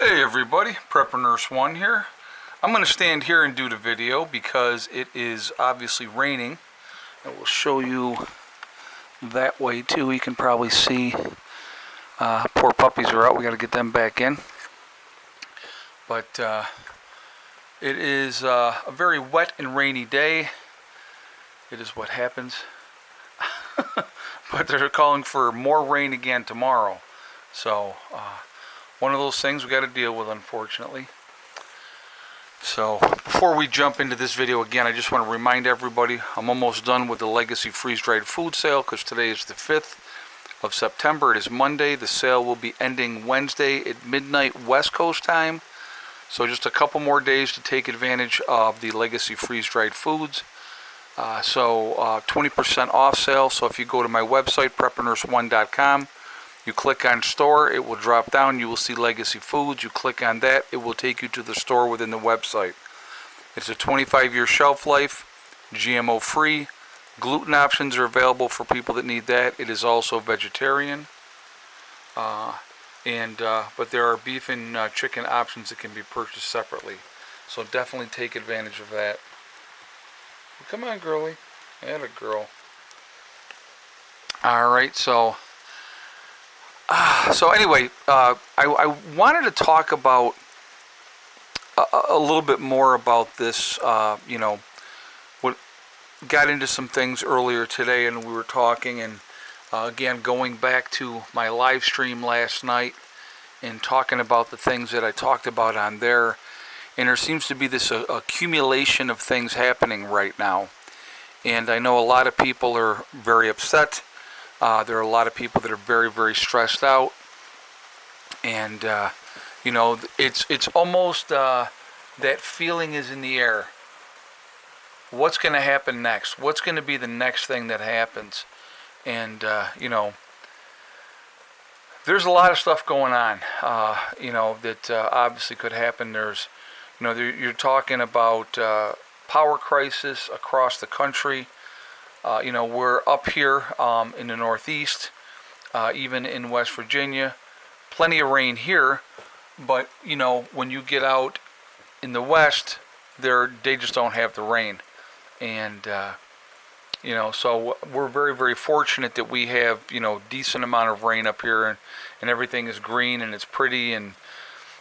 Hey everybody, Prepper Nurse 1 here. I'm going to stand here and do the video because it is obviously raining. I will show you that way too. You can probably see poor puppies are out. We got to get them back in. But it is a very wet and rainy day. It is what happens. But they're calling for more rain again tomorrow. So one of those things we got to deal with, unfortunately. So before we jump into this video again, I just want to remind everybody I'm almost done with the Legacy freeze-dried food sale because today is the 5th of September. It is Monday. The sale will be ending Wednesday at midnight West Coast time. So just a couple more days to take advantage of the Legacy freeze-dried foods. 20% off sale. So if you go to my website, preppernurse1.com, you click on store, it will drop down, you will see Legacy Foods. You click on that, it will take you to the store within the website. It's a 25-year shelf life, GMO free. Gluten options are available for people that need that. It is also vegetarian. But there are beef and chicken options that can be purchased separately. So definitely take advantage of that. Come on, girlie. Atta girl. Alright, so anyway, I wanted to talk about a little bit more about this. What got into some things earlier today, and we were talking, and again going back to my live stream last night and talking about the things that I talked about on there. And there seems to be this accumulation of things happening right now, and I know a lot of people are very upset. There are a lot of people that are very, very stressed out, and it's almost that feeling is in the air. What's going to happen next? What's going to be the next thing that happens? And there's a lot of stuff going on. That obviously could happen. You're talking about power crisis across the country. We're up here in the Northeast, even in West Virginia. Plenty of rain here, but when you get out in the West, they just don't have the rain, and so we're very, very fortunate that we have decent amount of rain up here, and everything is green and it's pretty, and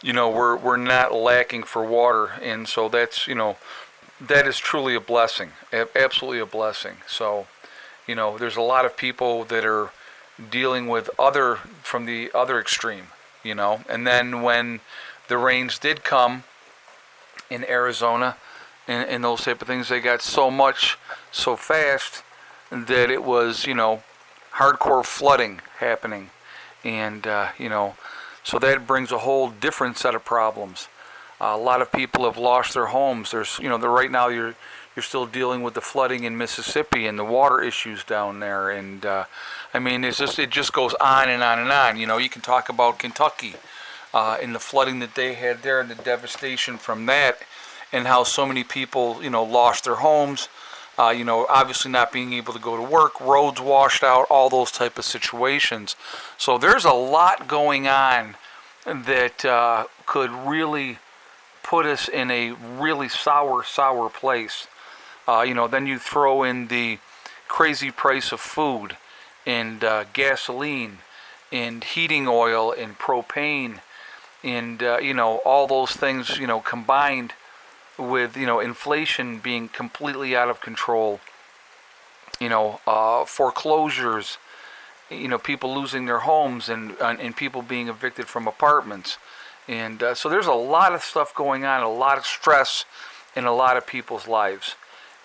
we're not lacking for water, and so that is truly a blessing, absolutely a blessing. So, there's a lot of people that are dealing with from the other extreme, and then when the rains did come in Arizona and those type of things, they got so much so fast that it was, hardcore flooding happening, and, so that brings a whole different set of problems. A lot of people have lost their homes. There's, right now you're still dealing with the flooding in Mississippi and the water issues down there, and it just goes on and on and on. You can talk about Kentucky and the flooding that they had there and the devastation from that, and how so many people lost their homes. Obviously not being able to go to work, roads washed out, all those type of situations. So there's a lot going on that could really put us in a really sour place. Then you throw in the crazy price of food and gasoline and heating oil and propane and all those things combined with inflation being completely out of control, foreclosures, people losing their homes and people being evicted from apartments. And so there's a lot of stuff going on, a lot of stress in a lot of people's lives.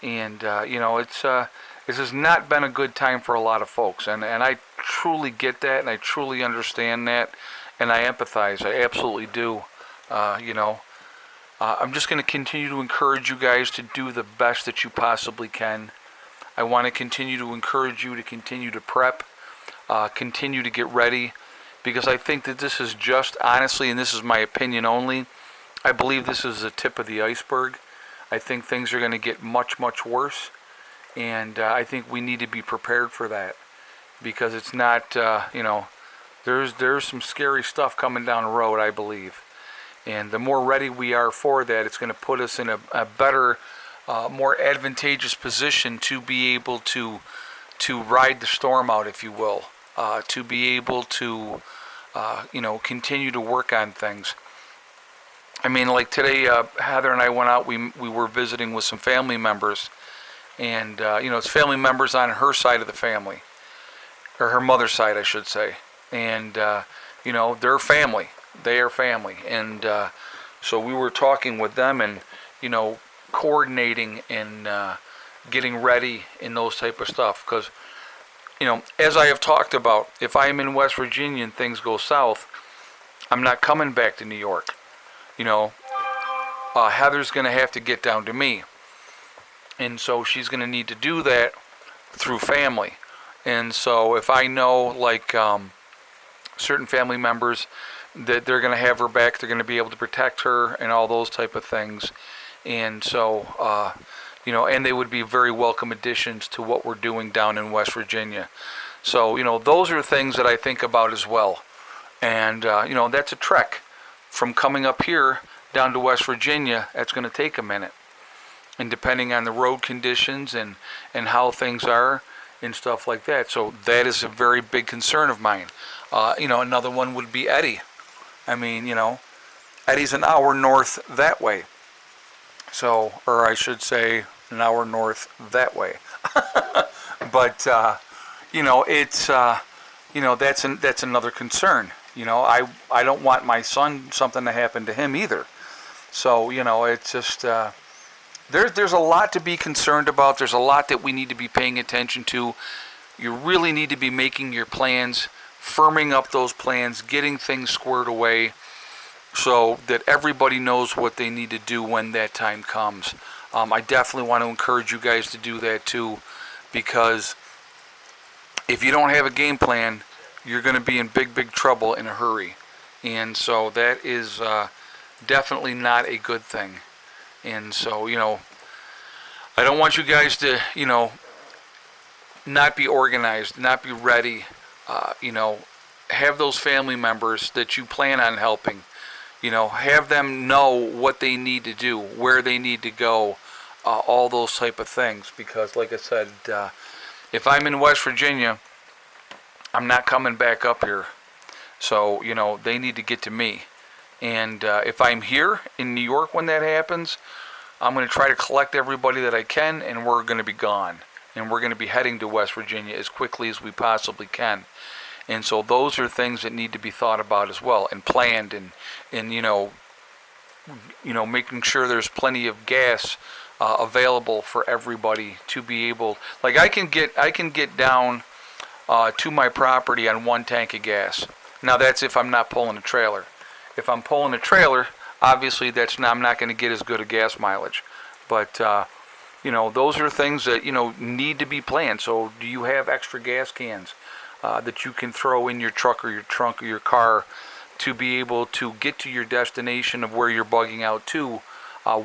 And, this has not been a good time for a lot of folks. And I truly get that, and I truly understand that, and I empathize. I absolutely do. I'm just going to continue to encourage you guys to do the best that you possibly can. I want to continue to encourage you to continue to prep, continue to get ready. Because I think that this is just, honestly, and this is my opinion only, I believe this is the tip of the iceberg. I think things are going to get much, much worse. And I think we need to be prepared for that. Because it's not, there's some scary stuff coming down the road, I believe. And the more ready we are for that, it's going to put us in a better, more advantageous position to be able to ride the storm out, if you will, to be able to continue to work on things. I mean, like today, Heather and I went out. We were visiting with some family members, and it's family members on her side of the family, or her mother's side, I should say. And they're family. They are family, and so we were talking with them, and coordinating and getting ready in those type of stuff. Because as I have talked about, if I am in West Virginia and things go south, I'm not coming back to New York. Heather's going to have to get down to me, and so she's going to need to do that through family. And so if I know, like, certain family members, that they're going to have her back, they're going to be able to protect her and all those type of things. And so, and they would be very welcome additions to what we're doing down in West Virginia. So, those are things that I think about as well. And, that's a trek from coming up here down to West Virginia. That's going to take a minute. And depending on the road conditions and how things are and stuff like that. So that is a very big concern of mine. Another one would be Eddie. I mean, Eddie's an hour north that way. So, or I should say, an hour north that way. But, it's, that's another concern. I don't want my son, something to happen to him either. So, it's just, there's a lot to be concerned about. There's a lot that we need to be paying attention to. You really need to be making your plans, firming up those plans, getting things squared away so that everybody knows what they need to do when that time comes. I definitely want to encourage you guys to do that too, because if you don't have a game plan, you're going to be in big trouble in a hurry. And so that is definitely not a good thing. And so, I don't want you guys to, not be organized, not be ready, have those family members that you plan on helping, have them know what they need to do, where they need to go, all those type of things. Because like I said, if I'm in West Virginia, I'm not coming back up here. So, they need to get to me. And if I'm here in New York when that happens, I'm going to try to collect everybody that I can, and we're going to be gone. And we're going to be heading to West Virginia as quickly as we possibly can. And so those are things that need to be thought about as well, and planned, and making sure there's plenty of gas available for everybody to be able. Like I can get down to my property on 1 tank of gas. Now that's if I'm not pulling a trailer. If I'm pulling a trailer, obviously I'm not going to get as good a gas mileage. But those are things that need to be planned. So do you have extra gas cans that you can throw in your truck or your trunk or your car to be able to get to your destination of where you're bugging out to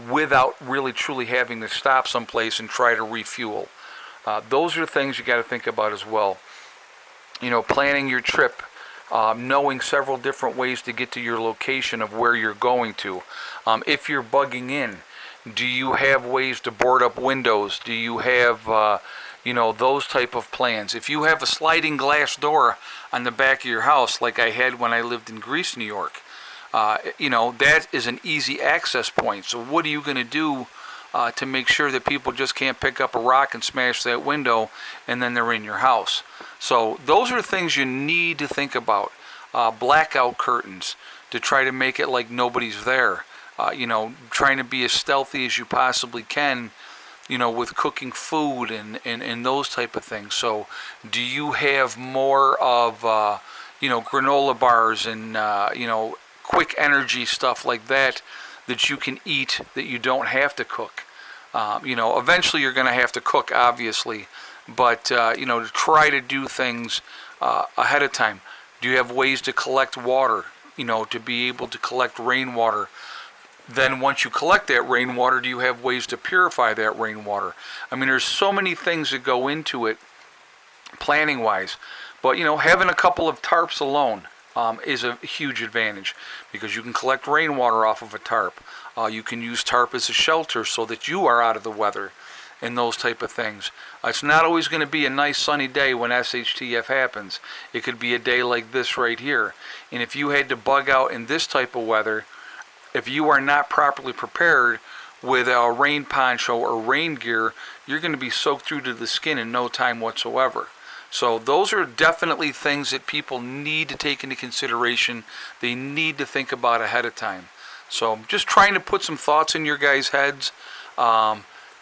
without really truly having to stop someplace and try to refuel? Those are things you got to think about as well. Planning your trip, knowing several different ways to get to your location of where you're going to. If you're bugging in, do you have ways to board up windows? Do you have, those type of plans? If you have a sliding glass door on the back of your house, like I had when I lived in Greece, New York, that is an easy access point. So what are you going to do to make sure that people just can't pick up a rock and smash that window and then they're in your house? So those are things you need to think about. Blackout curtains to try to make it like nobody's there. Trying to be as stealthy as you possibly can, with cooking food and those type of things. So do you have more of, granola bars and, quick energy stuff like that you can eat that you don't have to cook? Eventually you're going to have to cook, obviously, but, to try to do things ahead of time. Do you have ways to collect water, to be able to collect rainwater? Then once you collect that rainwater, do you have ways to purify that rainwater? I mean, there's so many things that go into it planning-wise. But, having a couple of tarps alone, is a huge advantage because you can collect rainwater off of a tarp. You can use tarp as a shelter so that you are out of the weather and those type of things. It's not always going to be a nice sunny day when SHTF happens. It could be a day like this right here. And if you had to bug out in this type of weather, if you are not properly prepared with a rain poncho or rain gear, you're going to be soaked through to the skin in no time whatsoever. So those are definitely things that people need to take into consideration. They need to think about ahead of time. So I'm just trying to put some thoughts in your guys' heads.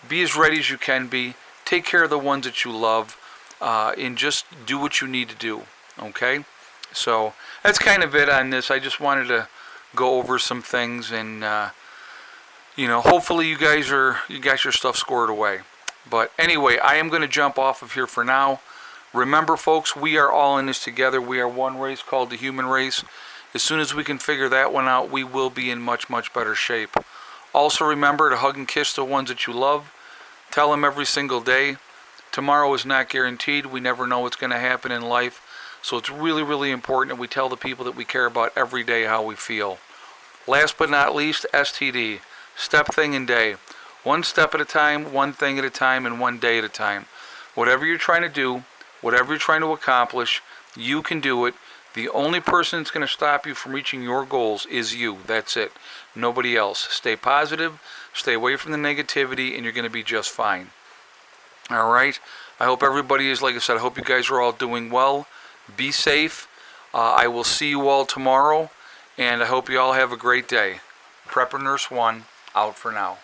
Be as ready as you can be. Take care of the ones that you love, and just do what you need to do. Okay? So that's kind of it on this. I just wanted to go over some things, and hopefully you got your stuff squared away. But anyway, I am going to jump off of here for now. Remember, folks, we are all in this together. We are one race called the human race. As soon as we can figure that one out, we will be in much, much better shape. Also remember to hug and kiss the ones that you love. Tell them every single day. Tomorrow is not guaranteed. We never know what's going to happen in life. So it's really, really important that we tell the people that we care about every day how we feel. Last but not least, STD. Step, thing, and day. One step at a time, one thing at a time, and one day at a time. Whatever you're trying to do, whatever you're trying to accomplish, you can do it. The only person that's going to stop you from reaching your goals is you. That's it. Nobody else. Stay positive, stay away from the negativity, and you're going to be just fine. All right? I hope everybody is, like I said, I hope you guys are all doing well. Be safe. I will see you all tomorrow, and I hope you all have a great day. Prepper Nurse 1, out for now.